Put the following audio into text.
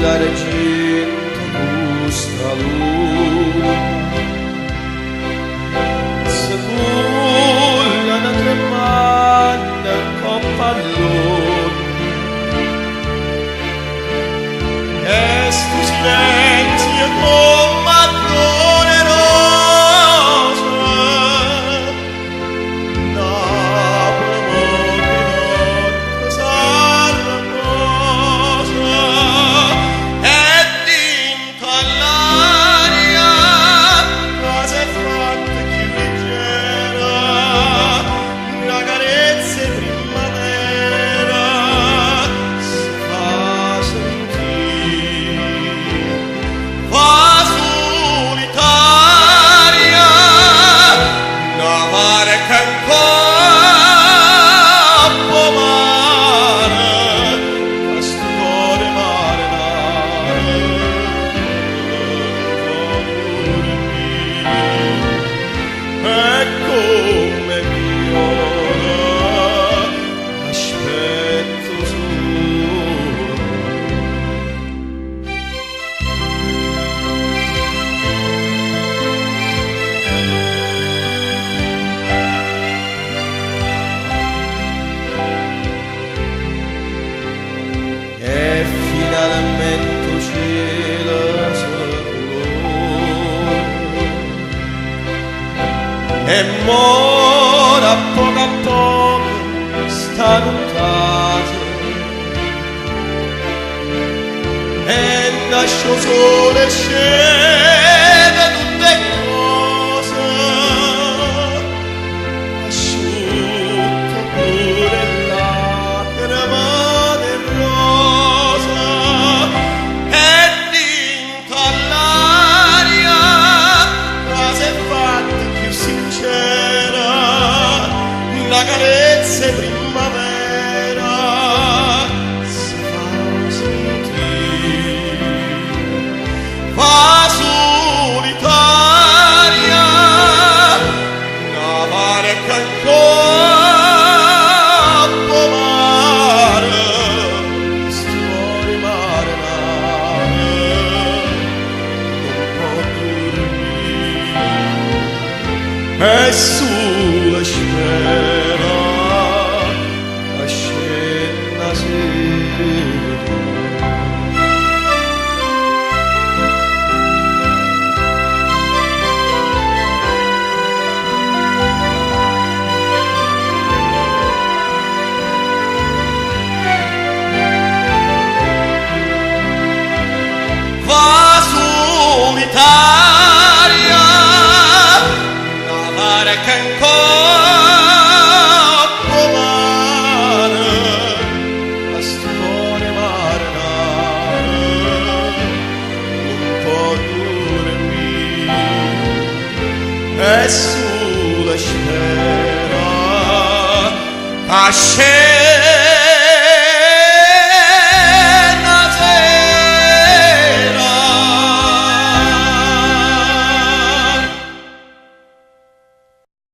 la regina gusta luna, se culla una tremanda coppa all'una, e stu silenzio come adore rosa, finalmente il cielo s'acclona e mora a poco sta lontana e nasce il sole scende tutte cose asciutta pure lacrima la carezza primavera si fa sentire, fa solitaria una barca ancora a mare, storia marinare non può dormire e sulla spera va solitaria una barca ancora e sulla spera